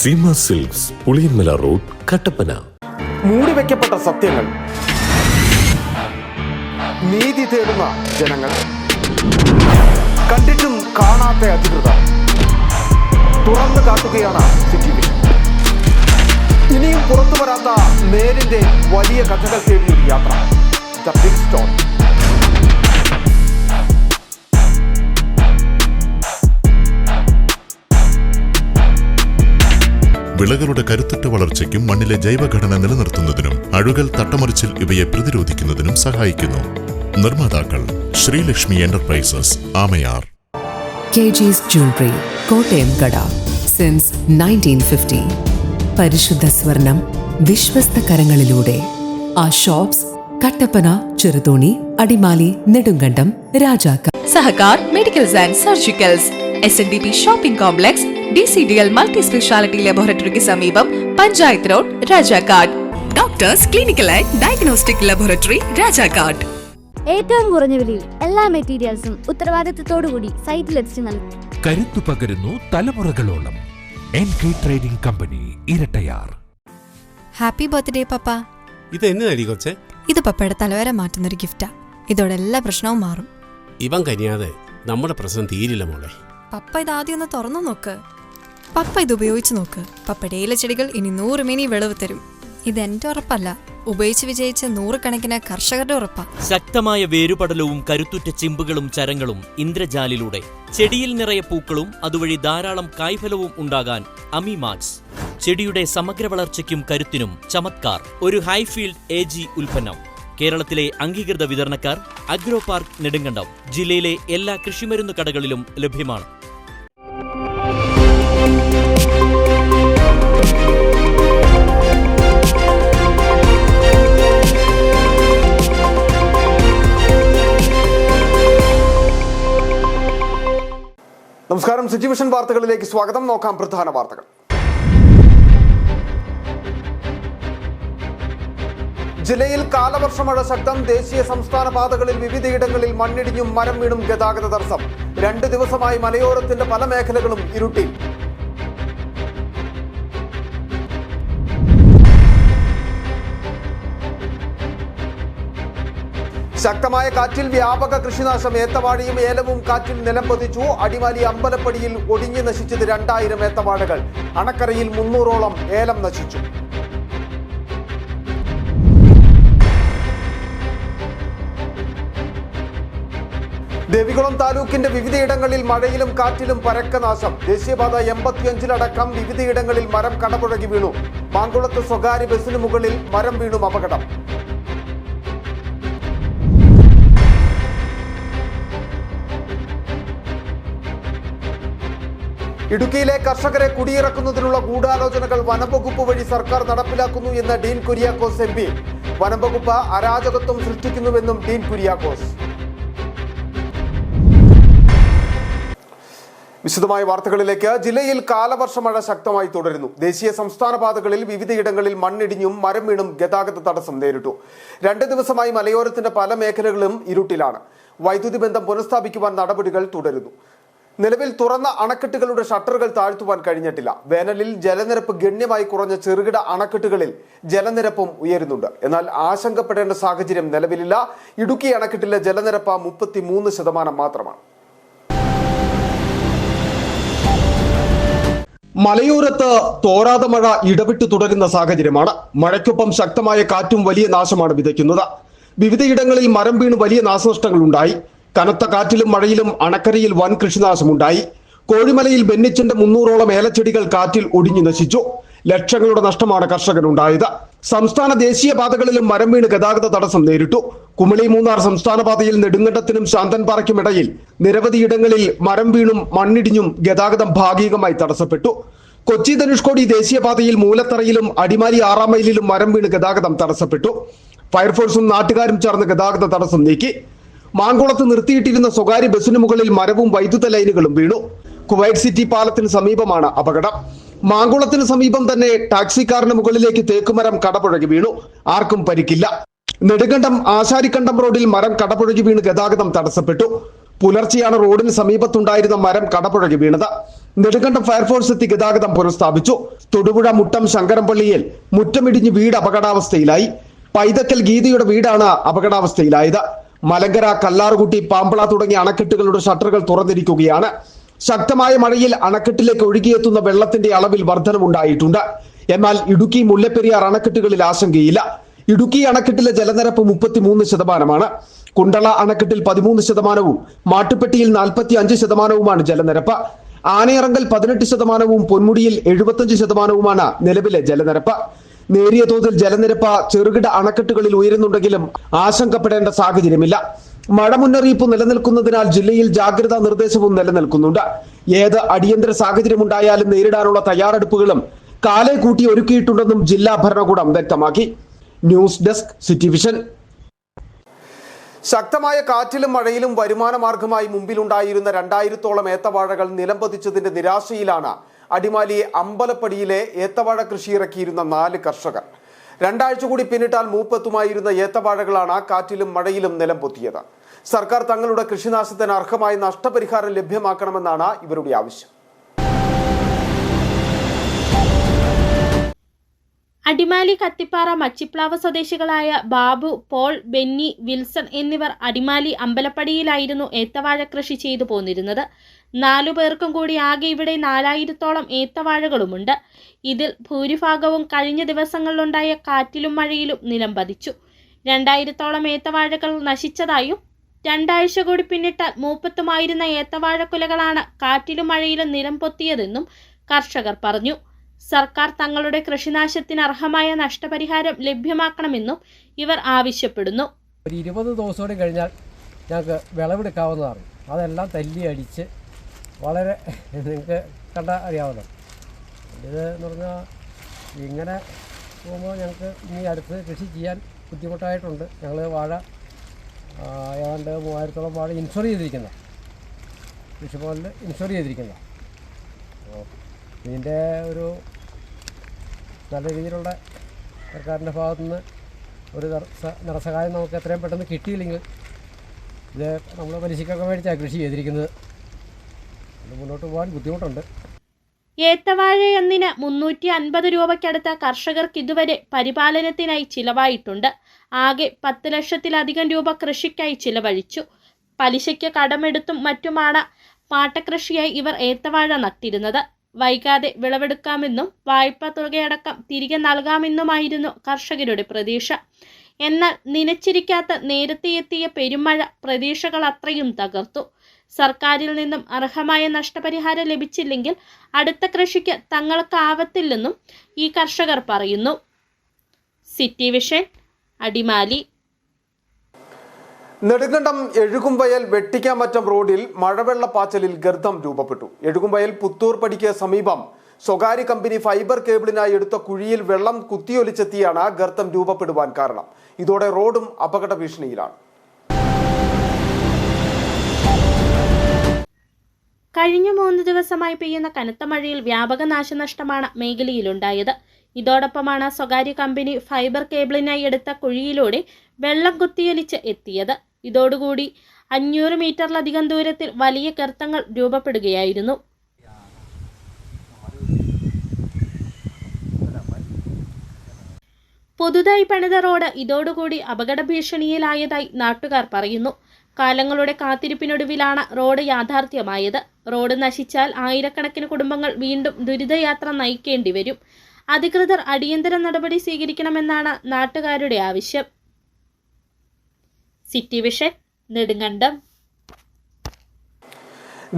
Seema silks, Puliyanmala road, Kattappana. മൂടിവെക്കപ്പെട്ട സത്യങ്ങൾ, നീതി തേടുന്ന ജനങ്ങൾ, കണ്ടിട്ടും കാണാത്ത അധികൃതർ തുറന്നു കാട്ടുകയാണ് സിറ്റി വിഷൻ. ഇനിയും പുറത്തു വരാത്ത നേരിന്റെ വലിയ കഥകൾ തേടിയൊരു യാത്ര. The big stone. വിളകളുടെ കരുത്തുറ്റ വളർച്ചയ്ക്കും മണ്ണിലെ ജൈവഘടന നിലനിർത്തുന്നതിനും അഴുകൽ, തട്ടമറിച്ചിൽ ഇവയെ പ്രതിരോധിക്കുന്നതിനും സഹായിക്കുന്നു. നിർമ്മാതാക്കൾ Sreelakshmi enterprises, Amayar. KG's Jewelry, Kottayam കട, സിൻസ് 1950. പരിശുദ്ധ സ്വർണം വിശ്വസ്ത കരങ്ങളിലൂടെ. ആ shops Kattappana, Cheruthoni, Adimali, Nedumkandam, Rajakka. Sahakar medicals and surgicals, SNDP shopping complex, DCDL multi speciality ലബോറട്ടറിക്ക് സമീപം, panchayat road, Rajakkad. Doctors clinical and diagnostic laboratory, Rajakkad. ഏറ്റവും കുറഞ്ഞ വിലയിൽ എല്ലാ മെറ്റീരിയൽസും ഉത്തരവാദിത്തത്തോടുകൂടി സൈറ്റിലെത്തിച്ച് നൽകും. കരുത്തു പകരുന്നു തലമുറകളോളം. NK trading company, Erattayar. Happy birthday papa. ഇത് എന്നതടി കൊച്ചേ? ഇത് പപ്പയുടെ തലവര മാറ്റുന്നൊരു ഗിഫ്റ്റാ. ഇതോടെ എല്ലാ പ്രശ്നവും മാറും. ഇവൻ കനിയാതെ നമ്മുടെ പ്രശ്നം തീരില്ല മോളെ. പപ്പ ഇത് ആദ്യം ഒന്ന് തുറന്നു നോക്ക്. പപ്പ ഇത് ഉപയോഗിച്ച് നോക്ക്. പപ്പയുടെ ഇലച്ചെടികൾ ഇനി 100 മിനി വിളവ് തരും. ഇത് എന്റെ ഉറപ്പല്ല, ഉപയോഗിച്ച് വിജയിച്ച 100 കണക്കിന് കർഷകരുടെ ഉറപ്പാ. ശക്തമായ വേരുപടലവും കരുത്തുറ്റ ചിമ്പുകളും ചരങ്ങളും ഇന്ദ്രജാലിലൂടെ ചെടിയിൽ നിറയെ പൂക്കളും അതുവഴി ധാരാളം കായ്ഫലവും ഉണ്ടാകാൻ അമിമാക്സ്. ചെടിയുടെ സമഗ്ര വളർച്ചയ്ക്കും കരുത്തിനും ചമത്കാർ. ഒരു ഹൈഫീൽഡ് AG ഉൽപ്പന്നം. കേരളത്തിലെ അംഗീകൃത വിതരണക്കാർ അഗ്രോ പാർക്ക്, നെടുങ്കണ്ടം. ജില്ലയിലെ എല്ലാ കൃഷിമരുന്ന് കടകളിലും ലഭ്യമാണ്. നമസ്കാരം, സിറ്റി വിഷൻ വാർത്തകളിലേക്ക് സ്വാഗതം. നോക്കാം പ്രധാന വാർത്തകൾ. ജില്ലയിൽ കാലവർഷ മഴ ശക്തം. ദേശീയ സംസ്ഥാന പാതകളിൽ വിവിധയിടങ്ങളിൽ മണ്ണിടിഞ്ഞും മരം വീണും ഗതാഗത തടസ്സം. 2 ദിവസമായി മലയോരത്തിന്റെ പല മേഖലകളും ഇരുട്ടിൽ. ശക്തമായ കാറ്റിൽ വ്യാപക കൃഷിനാശം. ഏത്തവാഴയും ഏലവും കാറ്റിൽ നിലം പതിച്ചു. അടിമാലി അമ്പലപ്പടിയിൽ ഒടിഞ്ഞു നശിച്ചത് 2000 ഏത്തവാഴകൾ. അണക്കരയിൽ 300ഓളം ഏലം നശിച്ചു. ദേവികുളം താലൂക്കിന്റെ വിവിധയിടങ്ങളിൽ മഴയിലും കാറ്റിലും പരക്കനാശം. ദേശീയപാത 85-ലടക്കം വിവിധയിടങ്ങളിൽ മരം കടപുഴകി വീണു. മാങ്കുളത്ത് സ്വകാര്യ ബസിന് മുകളിൽ മരം വീണും അപകടം. ഇടുക്കിയിലെ കർഷകരെ കുടിയിറക്കുന്നതിനുള്ള ഗൂഢാലോചനകൾ വനംവകുപ്പ് വഴി സർക്കാർ നടപ്പിലാക്കുന്നു എന്ന് ഡീൻ കുര്യാക്കോസ് MP. വനംവകുപ്പ് അരാജകത്വം സൃഷ്ടിക്കുന്നുവെന്നും ഡീൻ കുര്യാക്കോസ്. വിശദമായ വാർത്തകളിലേക്ക്. ജില്ലയിൽ കാലവർഷ മഴ ശക്തമായി തുടരുന്നു. ദേശീയ സംസ്ഥാന പാതകളിൽ വിവിധയിടങ്ങളിൽ മണ്ണിടിഞ്ഞും മരം വീണും ഗതാഗത തടസ്സം നേരിട്ടു. 2 ദിവസമായി മലയോരത്തിന്റെ പല മേഖലകളും ഇരുട്ടിലാണ്. വൈദ്യുതി ബന്ധം പുനഃസ്ഥാപിക്കുവാൻ നടപടികൾ തുടരുന്നു. നിലവിൽ തുറന്ന അണക്കെട്ടുകളുടെ ഷട്ടറുകൾ താഴ്ത്തുവാൻ കഴിഞ്ഞിട്ടില്ല. വേനലിൽ ജലനിരപ്പ് ഗണ്യമായി കുറഞ്ഞ ചെറുകിട അണക്കെട്ടുകളിൽ ജലനിരപ്പും ഉയരുന്നുണ്ട്. എന്നാൽ ആശങ്കപ്പെടേണ്ട സാഹചര്യം നിലവിലില്ല. ഇടുക്കി അണക്കെട്ടിലെ ജലനിരപ്പ് 33% മാത്രമാണ്. മലയോരത്ത് തോരാതെ മഴ ഇടവിട്ട് തുടരുന്ന സാഹചര്യമാണ്. മഴയ്ക്കൊപ്പം ശക്തമായ കാറ്റും വലിയ നാശമാണ് വിതയ്ക്കുന്നത്. വിവിധയിടങ്ങളിൽ മരം വീണ് വലിയ നാശനഷ്ടങ്ങൾ ഉണ്ടായി. കനത്ത കാറ്റിലും മഴയിലും അണക്കരയിൽ വൻ കൃഷിനാശമുണ്ടായി. കോഴിമലയിൽ ബെന്നിച്ചന്റെ 300ഓളം ഏലച്ചെടികൾ കാറ്റിൽ ഒടിഞ്ഞു നശിച്ചു. ലക്ഷങ്ങളുടെ നഷ്ടമാണ് കർഷകനുണ്ടായത്. സംസ്ഥാന ദേശീയ പാതകളിലും മരം വീണ് ഗതാഗത തടസ്സം നേരിട്ടു. കുമളി മൂന്നാർ സംസ്ഥാന പാതയിൽ നെടുങ്കണ്ടത്തിനും ശാന്തൻപാറയ്ക്കുമിടയിൽ നിരവധിയിടങ്ങളിൽ മരം വീണും മണ്ണിടിഞ്ഞും ഗതാഗതം ഭാഗികമായി തടസ്സപ്പെട്ടു. കൊച്ചി ധനുഷ്കോടി ദേശീയപാതയിൽ മൂലത്തറയിലും അടിമാലി 6-ാം മൈലിലും മരം വീണ് ഗതാഗതം തടസ്സപ്പെട്ടു. ഫയർഫോഴ്സും നാട്ടുകാരും ചേർന്ന് ഗതാഗത തടസ്സം നീക്കി. മാങ്കുളത്ത് നിർത്തിയിട്ടിരുന്ന സ്വകാര്യ ബസിന് മുകളിൽ മരവും വൈദ്യുത ലൈനുകളും വീണു. കുവൈറ്റ് സിറ്റി പാലത്തിന് സമീപമാണ് അപകടം. മാങ്കുളത്തിന് സമീപം തന്നെ ടാക്സിക്കാരന് മുകളിലേക്ക് തേക്കുമരം കടപുഴകി വീണു. ആർക്കും പരിക്കില്ല. നെടുങ്കണ്ടം ആശാരിക്കണ്ടം റോഡിൽ മരം കടപുഴകി വീണ് ഗതാഗതം തടസ്സപ്പെട്ടു. പുലർച്ചെയാണ് റോഡിന് സമീപത്തുണ്ടായിരുന്ന മരം കടപുഴകി വീണത്. നെടുങ്കണ്ടം ഫയർഫോഴ്സ് എത്തി ഗതാഗതം പുനഃസ്ഥാപിച്ചു. തൊടുപുഴ മുട്ടം ശങ്കരംപള്ളിയിൽ മുറ്റമിടിഞ്ഞ് വീട് അപകടാവസ്ഥയിലായി. പൈതക്കൽ ഗീതയുടെ വീടാണ് അപകടാവസ്ഥയിലായത്. മലങ്കര, കല്ലാറുകുട്ടി, പാമ്പള തുടങ്ങിയ അണക്കെട്ടുകളുടെ ഷട്ടറുകൾ തുറന്നിരിക്കുകയാണ്. ശക്തമായ മഴയിൽ അണക്കെട്ടിലേക്ക് ഒഴുകിയെത്തുന്ന വെള്ളത്തിന്റെ അളവിൽ വർധനമുണ്ടായിട്ടുണ്ട്. എന്നാൽ ഇടുക്കി, മുല്ലപ്പെരിയാർ അണക്കെട്ടുകളിൽ ആശങ്കയില്ല. ഇടുക്കി അണക്കെട്ടിലെ ജലനിരപ്പ് 33%. കുണ്ടള അണക്കെട്ടിൽ 13%, മാട്ടുപ്പെട്ടിയിൽ 45%വുമാണ് ജലനിരപ്പ്. ആനയിറങ്കൽ 18%, പൊന്മുടിയിൽ 75%വുമാണ് നിലവിലെ ജലനിരപ്പ്. നേരിയ തോതിൽ ജലനിരപ്പ് ചെറുകിട അണക്കെട്ടുകളിൽ ഉയരുന്നുണ്ടെങ്കിലും ആശങ്കപ്പെടേണ്ട സാഹചര്യമില്ല. മഴ മുന്നറിയിപ്പ് നിലനിൽക്കുന്നതിനാൽ ജില്ലയിൽ ജാഗ്രതാ നിർദ്ദേശവും നിലനിൽക്കുന്നുണ്ട്. ഏത് അടിയന്തര സാഹചര്യമുണ്ടായാലും നേരിടാനുള്ള തയ്യാറെടുപ്പുകളും കാലേ കൂട്ടി ഒരുക്കിയിട്ടുണ്ടെന്നും ജില്ലാ ഭരണകൂടം വ്യക്തമാക്കി. News desk, city vision. ശക്തമായ കാറ്റിലും മഴയിലും വരുമാന മാർഗമായി മുമ്പിലുണ്ടായിരുന്ന 2000-ഓളം ഏത്തവാഴകൾ നിലംപതിച്ചതിന്റെ നിരാശയിലാണ് അടിമാലി അമ്പലപ്പടിയിലെ ഏത്തവാഴ കൃഷി ഇറക്കിയിരുന്ന 4 കർഷകർ. 2 ആഴ്ച കൂടി പിന്നിട്ടാൽ മൂപ്പെത്തുമായിരുന്ന ഏത്തവാഴകളാണ് കാറ്റിലും മഴയിലും നിലംപൊത്തിയത്. സർക്കാർ തങ്ങളുടെ കൃഷിനാശത്തിന് അർഹമായ നഷ്ടപരിഹാരം ലഭ്യമാക്കണമെന്നാണ് ഇവരുടെ ആവശ്യം. അടിമാലി കത്തിപ്പാറ മച്ചിപ്ലാവ് സ്വദേശികളായ ബാബു, പോൾ, ബെന്നി, വിൽസൺ എന്നിവർ അടിമാലി അമ്പലപ്പടിയിലായിരുന്നു ഏത്തവാഴ കൃഷി ചെയ്തു പോന്നിരുന്നത്. 4 പേർക്കും കൂടി ആകെ ഇവിടെ 4000-ഓളം ഏത്തവാഴകളുമുണ്ട്. ഇതിൽ ഭൂരിഭാഗവും കഴിഞ്ഞ ദിവസങ്ങളിലുണ്ടായ കാറ്റിലും മഴയിലും നിലംപതിച്ചു. 2000-ഓളം ഏത്തവാഴകൾ നശിച്ചതായും 2 ആഴ്ച കൂടി പിന്നിട്ടാൽ മൂപ്പത്തുമായിരുന്ന ഏത്തവാഴക്കുലകളാണ് കാറ്റിലും മഴയിലും നിലംപൊത്തിയതെന്നും കർഷകർ പറഞ്ഞു. സർക്കാർ തങ്ങളുടെ കൃഷിനാശത്തിന് അർഹമായ നഷ്ടപരിഹാരം ലഭ്യമാക്കണമെന്നും ഇവർ ആവശ്യപ്പെടുന്നു. ഒരു 20 ദിവസം കൂടി കഴിഞ്ഞാൽ ഞങ്ങൾക്ക് വിളവെടുക്കാവുന്നതാണ്. അതെല്ലാം തല്ലി അടിച്ച് വളരെ നിങ്ങൾക്ക് കണ്ടാൽ അറിയാമല്ലോ. ഇത് എന്ന് പറഞ്ഞാൽ ഇങ്ങനെ പോകുമ്പോൾ ഞങ്ങൾക്ക് ഇനി അടുത്ത് കൃഷി ചെയ്യാൻ ബുദ്ധിമുട്ടായിട്ടുണ്ട്. ഞങ്ങൾ വാഴ ഏതാണ്ട് 3000-ഓളം വാഴ ഇൻഷുർ ചെയ്തിരിക്കുന്ന കൃഷിഭവനിൽ ഇൻഷുർ ചെയ്തിരിക്കുന്ന. അപ്പോൾ ഇതിൻ്റെ ഒരു നല്ല രീതിയിലുള്ള സർക്കാരിൻ്റെ ഭാഗത്തുനിന്ന് ഒരു ധനസഹായം നമുക്ക് എത്രയും പെട്ടെന്ന് കിട്ടിയില്ലെങ്കിൽ ഇത് നമ്മൾ പലിശക്കൊക്കെ മേടിച്ചാണ് കൃഷി ചെയ്തിരിക്കുന്നത്. ഇത് മുന്നോട്ട് പോകാൻ ബുദ്ധിമുട്ടുണ്ട്. ഏത്തവാഴ ഒന്നിന് 350 രൂപയ്ക്കടുത്ത കർഷകർക്ക് ഇതുവരെ പരിപാലനത്തിനായി ചിലവായിട്ടുണ്ട്. ആകെ 10 ലക്ഷത്തിലധികം രൂപ കൃഷിക്കായി ചിലവഴിച്ചു. പലിശയ്ക്ക് കടമെടുത്തും മറ്റുമാണ് പാട്ടകൃഷിയായി ഇവർ ഏത്തവാഴ നട്ടിരുന്നത്. വൈകാതെ വിളവെടുക്കാമെന്നും വായ്പ തുകയടക്കം തിരികെ നൽകാമെന്നുമായിരുന്നു കർഷകരുടെ പ്രതീക്ഷ. എന്നാൽ നനച്ചിരിക്കാത്ത നേരത്തെ എത്തിയ പെരുമഴ പ്രതീക്ഷകൾ അത്രയും തകർത്തു. സർക്കാരിൽ നിന്നും അർഹമായ നഷ്ടപരിഹാരം ലഭിച്ചില്ലെങ്കിൽ അടുത്ത കൃഷിക്ക് തങ്ങൾക്കാവത്തില്ലെന്നും ഈ കർഷകർ പറയുന്നു. City vision, Adimali. നെടുങ്കണ്ടം എഴുകുംവയൽ വെട്ടിക്കാമറ്റം റോഡിൽ മഴവെള്ളപ്പാച്ചലിൽ ഗർത്തം രൂപപ്പെട്ടു. എഴുകുംവയൽ പുത്തൂർ പടിക്ക് സമീപം സ്വകാര്യ കമ്പനി ഫൈബർ കേബിളിനായി എടുത്ത കുഴിയിൽ വെള്ളം കുത്തിയൊലിച്ചെത്തിയാണ് ഗർത്തം രൂപപ്പെടുവാൻ കാരണം. ഇതോടെ റോഡും അപകട ഭീഷണിയിലാണ്. കഴിഞ്ഞ 3 ദിവസമായി പെയ്യുന്ന കനത്ത മഴയിൽ വ്യാപക നാശനഷ്ടമാണ് മേഖലയിലുണ്ടായത്. ഇതോടൊപ്പമാണ് സ്വകാര്യ കമ്പനി ഫൈബർ കേബിളിനായി എടുത്ത കുഴിയിലൂടെ വെള്ളം കുത്തിയൊലിച്ച് എത്തിയത്. ഇതോടുകൂടി 500 മീറ്ററിലധികം ദൂരത്തിൽ വലിയ ഗർത്തങ്ങൾ രൂപപ്പെടുകയായിരുന്നു. പുതുതായി പണിത റോഡ് ഇതോടുകൂടി അപകട ഭീഷണിയിലായതായി നാട്ടുകാർ പറയുന്നു. കാലങ്ങളുടെ കാത്തിരിപ്പിനൊടുവിലാണ് റോഡ് യാഥാർത്ഥ്യമായത്. റോഡ് നശിച്ചാൽ ആയിരക്കണക്കിന് കുടുംബങ്ങൾ വീണ്ടും ദുരിതയാത്ര നയിക്കേണ്ടി വരും. അധികൃതർ അടിയന്തര നടപടി സ്വീകരിക്കണമെന്നാണ് നാട്ടുകാരുടെ ആവശ്യം. City vision, Nedumkandam.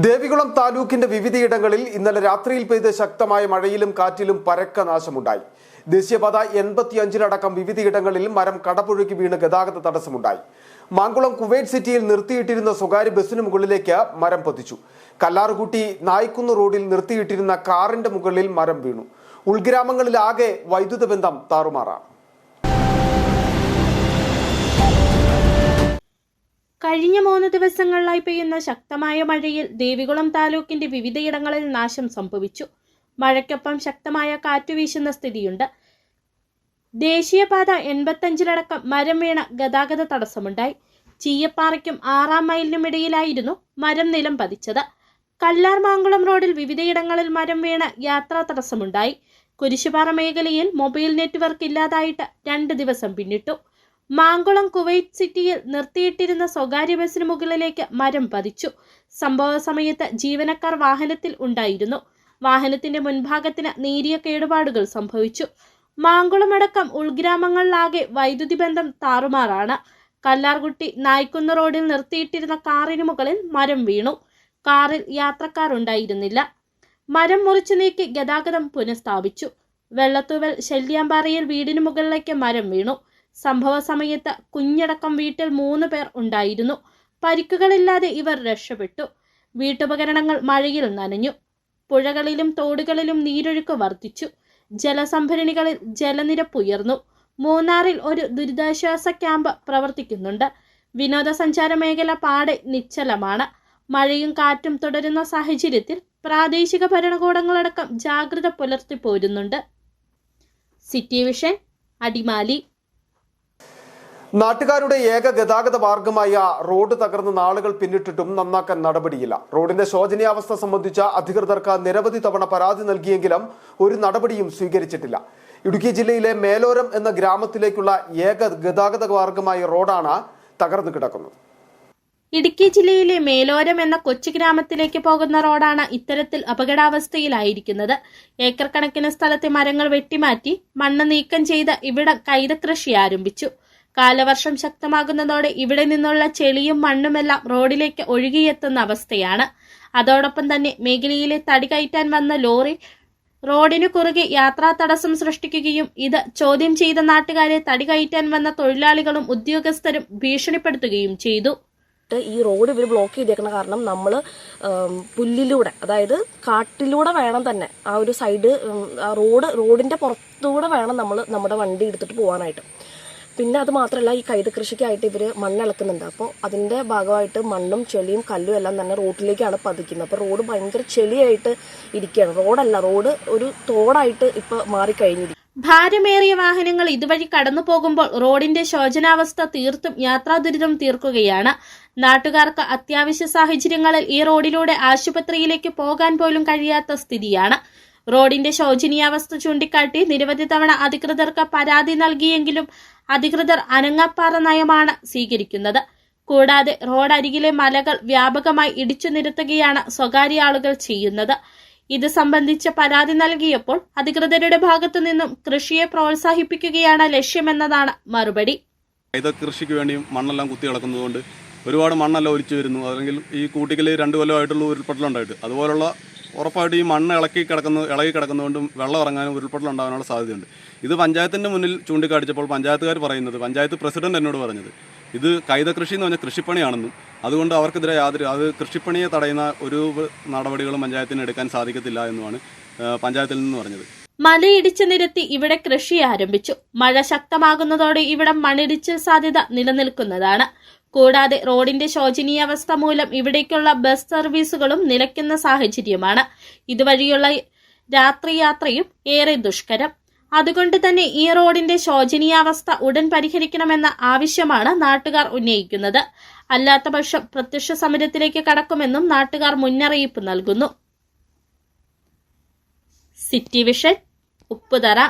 ദേവികുളം താലൂക്കിന്റെ വിവിധയിടങ്ങളിൽ ഇന്നലെ രാത്രിയിൽ പെയ്ത ശക്തമായ മഴയിലും കാറ്റിലും പരക്ക നാശമുണ്ടായി. ദേശീയപാത 85-ലടക്കം വിവിധയിടങ്ങളിൽ മരം കടപുഴകി വീണ് ഗതാഗത തടസ്സമുണ്ടായി. മാങ്കുളം കുവൈറ്റ് സിറ്റിയിൽ നിർത്തിയിട്ടിരുന്ന സ്വകാര്യ ബസിന് മുകളിലേക്ക് മരം പതിച്ചു. കല്ലാറുകുട്ടി നായ്ക്കുന്ന് റോഡിൽ നിർത്തിയിട്ടിരുന്ന കാറിന്റെ മുകളിൽ മരം വീണു. ഉൾഗ്രാമങ്ങളിലാകെ വൈദ്യുത ബന്ധം താറുമാറാണ്. കഴിഞ്ഞ 3 ദിവസങ്ങളിലായി പെയ്യുന്ന ശക്തമായ മഴയിൽ ദേവികുളം താലൂക്കിന്റെ വിവിധയിടങ്ങളിൽ നാശം സംഭവിച്ചു. മഴയ്ക്കൊപ്പം ശക്തമായ കാറ്റുവീശുന്ന സ്ഥിതിയുണ്ട്. ദേശീയപാത 85-ലടക്കം മരം വീണ ഗതാഗത തടസ്സമുണ്ടായി. ചീയപ്പാറയ്ക്കും 6-ാം മൈലിനും ഇടയിലായിരുന്നു മരം നിലം പതിച്ചത്. കല്ലാർ മാങ്കുളം റോഡിൽ വിവിധയിടങ്ങളിൽ മരം വീണ യാത്രാ തടസ്സമുണ്ടായി. കുരിശുപാറ മേഖലയിൽ മൊബൈൽ നെറ്റ്വർക്ക് ഇല്ലാതായിട്ട് 2 ദിവസം പിന്നിട്ടു. മാങ്കുളം കുവൈറ്റ് സിറ്റിയിൽ നിർത്തിയിട്ടിരുന്ന സ്വകാര്യ ബസിന് മുകളിലേക്ക് മരം പതിച്ചു. സംഭവ സമയത്ത് ജീവനക്കാർ വാഹനത്തിൽ ഉണ്ടായിരുന്നു. വാഹനത്തിന്റെ മുൻഭാഗത്തിന് നേരിയ കേടുപാടുകൾ സംഭവിച്ചു. മാങ്കുളമടക്കം ഉൾഗ്രാമങ്ങളിലാകെ വൈദ്യുതി ബന്ധം താറുമാറാണ്. കല്ലാർകുട്ടി നായ്ക്കുന്ന് റോഡിൽ നിർത്തിയിട്ടിരുന്ന കാറിന് മുകളിൽ മരം വീണു. കാറിൽ യാത്രക്കാർ ഉണ്ടായിരുന്നില്ല. മരം മുറിച്ചു നീക്കി ഗതാഗതം പുനഃസ്ഥാപിച്ചു. വെള്ളത്തൂവൽ ശല്യാമ്പാറയിൽ വീടിന് മുകളിലേക്ക് മരം വീണു. സംഭവ സമയത്ത് കുഞ്ഞടക്കം വീട്ടിൽ 3 പേർ ഉണ്ടായിരുന്നു. പരിക്കുകളില്ലാതെ ഇവർ രക്ഷപ്പെട്ടു. വീട്ടുപകരണങ്ങൾ മഴയിൽ നനഞ്ഞു. പുഴകളിലും തോടുകളിലും നീരൊഴുക്ക് വർദ്ധിച്ചു. ജലസംഭരണികളിൽ ജലനിരപ്പ് ഉയർന്നു. മൂന്നാറിൽ ഒരു ദുരിതാശ്വാസ ക്യാമ്പ് പ്രവർത്തിക്കുന്നുണ്ട്. വിനോദസഞ്ചാര മേഖല പാടെ നിശ്ചലമാണ്. മഴയും കാറ്റും തുടരുന്ന സാഹചര്യത്തിൽ പ്രാദേശിക ഭരണകൂടങ്ങളടക്കം ജാഗ്രത പുലർത്തി പോരുന്നുണ്ട്. City vision, Adimali. നാട്ടുകാരുടെ ഏക ഗതാഗത മാർഗമായ റോഡ് തകർന്ന് നാളുകൾ പിന്നിട്ടിട്ടും നന്നാക്കാൻ നടപടിയില്ല. റോഡിന്റെ ശോചനീയാവസ്ഥ സംബന്ധിച്ച അധികൃതർക്ക് നിരവധി തവണ പരാതി നൽകിയെങ്കിലും ഒരു നടപടിയും സ്വീകരിച്ചിട്ടില്ല. ഇടുക്കി ജില്ലയിലെ മേലോരം എന്ന ഗ്രാമത്തിലേക്കുള്ള ഏക ഗതാഗത മാർഗമായ റോഡാണ് തകർന്നു കിടക്കുന്നത്. ഇടുക്കി ജില്ലയിലെ മേലോരം എന്ന കൊച്ചു ഗ്രാമത്തിലേക്ക് പോകുന്ന റോഡാണ് ഇത്തരത്തിൽ അപകടാവസ്ഥയിലായിരിക്കുന്നത്. ഏക്കർ കണക്കിന് സ്ഥലത്തെ മരങ്ങൾ വെട്ടിമാറ്റി മണ്ണ് നീക്കം ചെയ്ത് ഇവിടെ കൈതകൃഷി ആരംഭിച്ചു. കാലവർഷം ശക്തമാകുന്നതോടെ ഇവിടെ നിന്നുള്ള ചെളിയും മണ്ണുമെല്ലാം റോഡിലേക്ക് ഒഴുകിയെത്തുന്ന അവസ്ഥയാണ്. അതോടൊപ്പം തന്നെ മേഖലയിലെ തടി കയറ്റാൻ വന്ന ലോറി റോഡിനു കുറുകെ യാത്രാ തടസ്സം സൃഷ്ടിക്കുകയും ഇത് ചോദ്യം ചെയ്ത നാട്ടുകാരെ തടി കയറ്റാൻ വന്ന തൊഴിലാളികളും ഉദ്യോഗസ്ഥരും ഭീഷണിപ്പെടുത്തുകയും ചെയ്തു. ഈ റോഡ് ഇവർ ബ്ലോക്ക് ചെയ്തേക്കുന്ന കാരണം നമ്മൾ പുല്ലിലൂടെ, അതായത് കാട്ടിലൂടെ വേണം തന്നെ ആ ഒരു സൈഡ് റോഡിന്റെ പുറത്തൂടെ വേണം നമ്മൾ നമ്മുടെ വണ്ടി എടുത്തിട്ട് പോകാനായിട്ട്. പിന്നെ അത് മാത്രമല്ല, ഈ കൈതകൃഷിക്കായിട്ട് ഇവർ മണ്ണിളക്കുന്നുണ്ട്. അപ്പോൾ അതിൻ്റെ ഭാഗമായിട്ട് മണ്ണും ചെളിയും കല്ലും എല്ലാം തന്നെ റോഡിലേക്കാണ് പതിക്കുന്നത്. അപ്പോൾ റോഡ് ഭയങ്കര ചെളിയായിട്ട് ഇരിക്കുകയാണ്. റോഡ് ഒരു തോടായിട്ട് ഇപ്പോൾ മാറിക്കഴിഞ്ഞിരിക്കും. ഭാരമേറിയ വാഹനങ്ങൾ ഇതുവഴി കടന്നു പോകുമ്പോൾ റോഡിന്റെ ശോചനാവസ്ഥ തീർത്തും യാത്രാ ദുരിതം തീർക്കുകയാണ്. നാട്ടുകാർക്ക് അത്യാവശ്യ സാഹചര്യങ്ങളിൽ ഈ റോഡിലൂടെ ആശുപത്രിയിലേക്ക് പോകാൻ പോലും കഴിയാത്ത സ്ഥിതിയാണ്. റോഡിന്റെ ശോചനീയാവസ്ഥ ചൂണ്ടിക്കാട്ടി നിരവധി തവണ അധികൃതർക്ക് പരാതി നൽകിയെങ്കിലും അധികൃതർ അനങ്ങാപ്പാറ നയമാണ് സ്വീകരിക്കുന്നത്. കൂടാതെ റോഡരികിലെ മലകൾ വ്യാപകമായി ഇടിച്ചു നിരത്തുകയാണ് സ്വകാര്യ ആളുകൾ ചെയ്യുന്നത്. ഇത് സംബന്ധിച്ച് പരാതി നൽകിയപ്പോൾ അധികൃതരുടെ ഭാഗത്തു നിന്നും കൃഷിയെ പ്രോത്സാഹിപ്പിക്കുകയാണ് ലക്ഷ്യമെന്നതാണ് മറുപടി. കൃഷിക്ക് വേണ്ടി മണ്ണെല്ലാം കുത്തി കിടക്കുന്നതുകൊണ്ട് ഒരുപാട് മണ്ണെല്ലാം ഒലിച്ചു വരുന്നു. അല്ലെങ്കിൽ ഈ കൂട്ടിക്കൽ 2 കൊല്ലമായിട്ടുള്ള ഉരുൾപൊട്ടലുണ്ടായിട്ട് അതുപോലുള്ള ഉറപ്പായിട്ട് ഈ മണ്ണ് ഇളകി കിടക്കുന്നതുകൊണ്ടും വെള്ളം ഇറങ്ങാനും ഉരുൾപൊട്ടലുണ്ടാകാനുള്ള സാധ്യതയുണ്ട്. ഇത് പഞ്ചായത്തിൻ്റെ മുന്നിൽ ചൂണ്ടിക്കാണിച്ചപ്പോൾ പഞ്ചായത്തുകാർ പറയുന്നത്, പഞ്ചായത്ത് പ്രസിഡന്റ് എന്നോട് പറഞ്ഞത്, ഇത് കൈതകൃഷി എന്ന് പറഞ്ഞാൽ കൃഷിപ്പണിയാണെന്നും അതുകൊണ്ട് അവർക്കെതിരെ അത് കൃഷിപ്പണിയെ തടയുന്ന ഒരു നടപടികളും പഞ്ചായത്തിന് എടുക്കാൻ സാധിക്കത്തില്ല എന്നുമാണ് പഞ്ചായത്തിൽ നിന്ന് പറഞ്ഞത്. മലയിടിച്ച് നിരത്തി ഇവിടെ കൃഷി ആരംഭിച്ചു. മഴ ശക്തമാകുന്നതോടെ ഇവിടെ മണ്ണിടിച്ചിൽ സാധ്യത നിലനിൽക്കുന്നതാണ്. കൂടാതെ റോഡിന്റെ ശോചനീയാവസ്ഥ മൂലം ഇവിടേക്കുള്ള ബസ് സർവീസുകളും നിലയ്ക്കുന്ന സാഹചര്യമാണ്. ഇതുവഴിയുള്ള രാത്രി യാത്രയും ഏറെ ദുഷ്കരം. അതുകൊണ്ട് തന്നെ ഈ റോഡിന്റെ ശോചനീയാവസ്ഥ ഉടൻ പരിഹരിക്കണമെന്ന ആവശ്യമാണ് നാട്ടുകാർ ഉന്നയിക്കുന്നത്. അല്ലാത്തപക്ഷം പ്രത്യക്ഷ സമരത്തിലേക്ക് കടക്കുമെന്നും നാട്ടുകാർ മുന്നറിയിപ്പ് നൽകുന്നു. City vision, Upputhara.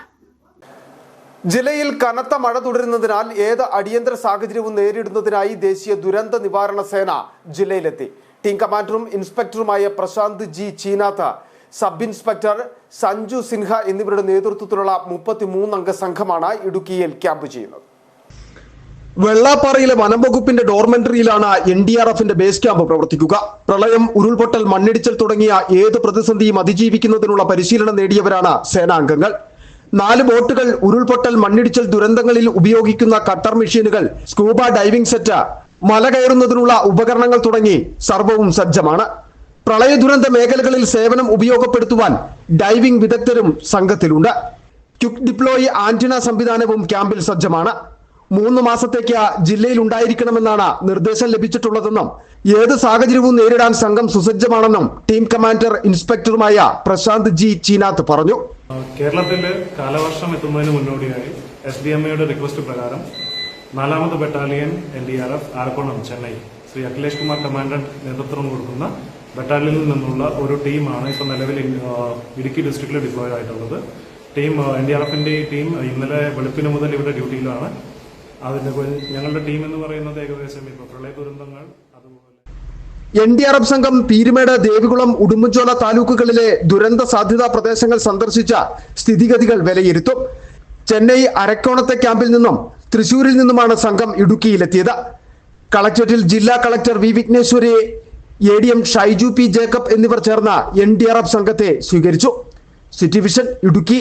ജില്ലയിൽ കനത്ത മഴ തുടരുന്നതിനാൽ ഏത് അടിയന്തര സാഹചര്യവും നേരിടുന്നതിനായി ദേശീയ ദുരന്ത നിവാരണ സേന ജില്ലയിലെത്തി. Team കമാൻഡറും ഇൻസ്പെക്ടറുമായ Prashanth G ചീനാത്ത്, sub inspector Sanju Sinha എന്നിവരുടെ നേതൃത്വത്തിലുള്ള 33 അംഗ സംഘമാണ് ഇടുക്കിയിൽ ക്യാമ്പ് ചെയ്യുന്നത്. വെള്ളാപ്പാറയിലെ വനംവകുപ്പിന്റെ ഡോർമെന്ററിയിലാണ് NDRFന്റെ ബേസ് ക്യാമ്പ് പ്രവർത്തിക്കുക. പ്രളയം, ഉരുൾപൊട്ടൽ, മണ്ണിടിച്ചൽ തുടങ്ങിയ ഏത് പ്രതിസന്ധിയും അതിജീവിക്കുന്നതിനുള്ള പരിശീലനം നേടിയവരാണ് സേനാംഗങ്ങൾ. 4 ബോട്ടുകൾ, ഉരുൾപൊട്ടൽ, മണ്ണിടിച്ചൽ ദുരന്തങ്ങളിൽ ഉപയോഗിക്കുന്ന കട്ടർ മെഷീനുകൾ, സ്കൂബ ഡൈവിംഗ് സെറ്റ്, മല കയറുന്നതിനുള്ള ഉപകരണങ്ങൾ തുടങ്ങി സർവവും സജ്ജമാണ്. പ്രളയ ദുരന്ത മേഖലകളിൽ സേവനം ഉപയോഗപ്പെടുത്തുവാൻ ഡൈവിംഗ് വിദഗ്ധരും സംഘത്തിലുണ്ട്. ക്വിക്ക് ഡിപ്ലോയി ആന്റിന സംവിധാനവും ക്യാമ്പിൽ സജ്ജമാണ്. 3 മാസത്തേക്ക് ജില്ലയിൽ ഉണ്ടായിരിക്കണമെന്നാണ് നിർദ്ദേശം ലഭിച്ചിട്ടുള്ളതെന്നും ഏത് സാഹചര്യവും നേരിടാൻ സംഘം സുസജ്ജമാണെന്നും ടീം കമാൻഡർ ഇൻസ്പെക്ടറുമായ പ്രശാന്ത് ജി ചീനാത്ത് പറഞ്ഞു. കേരളത്തിൽ കാലവർഷം എത്തുന്നതിന് മുന്നോടിയായി SDMAയുടെ റിക്വസ്റ്റ് പ്രകാരം 4ാമത് battalion NDRF Arakkonam Chennai Shri Akhilesh Kumar commandant നേതൃത്വം കൊടുക്കുന്ന ബറ്റാലിയനിൽ നിന്നുള്ള ഒരു ടീമാണ് ഇപ്പോൾ നിലവിൽ ഇടുക്കി ഡിസ്ട്രിക്റ്റിൽ ഡിപ്ലോയ് ആയിട്ടുള്ളത്. ടീം NDRFന്റെ ഈ ടീം ഇന്നലെ വെളുപ്പിന് മുതൽ ഇവിടെ ഡ്യൂട്ടിയിലാണ്. അതിന്റെ ഞങ്ങളുടെ ടീം എന്ന് പറയുന്നത് ഏകദേശം ഇപ്പോൾ പ്രളയ ദുരന്തങ്ങൾ അതുപോലെ NDRF സംഘം പീരുമേട്, ദേവികുളം, ഉടുമ്പൻചോല താലൂക്കുകളിലെ ദുരന്ത സാധ്യതാ പ്രദേശങ്ങൾ സന്ദർശിച്ച സ്ഥിതിഗതികൾ വിലയിരുത്തും. ചെന്നൈ അരക്കോണത്തെ ക്യാമ്പിൽ നിന്നും തൃശൂരിൽ നിന്നുമാണ് സംഘം ഇടുക്കിയിലെത്തിയത്. കളക്ടറേറ്റിൽ ജില്ലാ collector V Vighneshwari, ADM Shaiju P Jacob എന്നിവർ ചേർന്ന NDRF സംഘത്തെ സ്വീകരിച്ചു. City vision Idukki.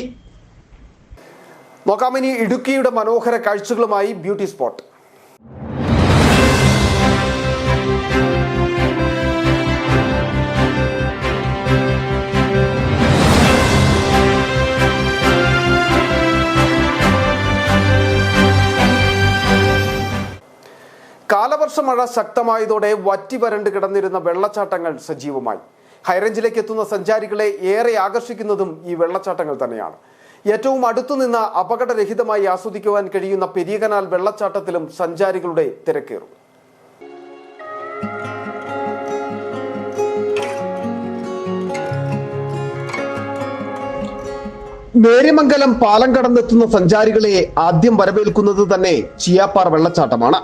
നോക്കാമിനി ഇടുക്കിയുടെ മനോഹര കാഴ്ചകളുമായി ബ്യൂട്ടി സ്പോട്ട്. കാലവർഷ മഴ ശക്തമായതോടെ വറ്റി വരണ്ട് കിടന്നിരുന്ന വെള്ളച്ചാട്ടങ്ങൾ സജീവമായി. ഹൈറേഞ്ചിലേക്ക് എത്തുന്ന സഞ്ചാരികളെ ഏറെ ആകർഷിക്കുന്നതും ഈ വെള്ളച്ചാട്ടങ്ങൾ തന്നെയാണ്. ഏറ്റവും അടുത്തുനിന്ന് അപകടരഹിതമായി ആസ്വദിക്കുവാൻ കഴിയുന്ന പെരിയകനാൽ വെള്ളച്ചാട്ടത്തിലും സഞ്ചാരികളുടെ തിരക്കേറും. നേര്യമംഗലം പാലം കടന്നെത്തുന്ന സഞ്ചാരികളെ ആദ്യം വരവേൽക്കുന്നത് തന്നെ ചിയാപ്പാറ വെള്ളച്ചാട്ടമാണ്.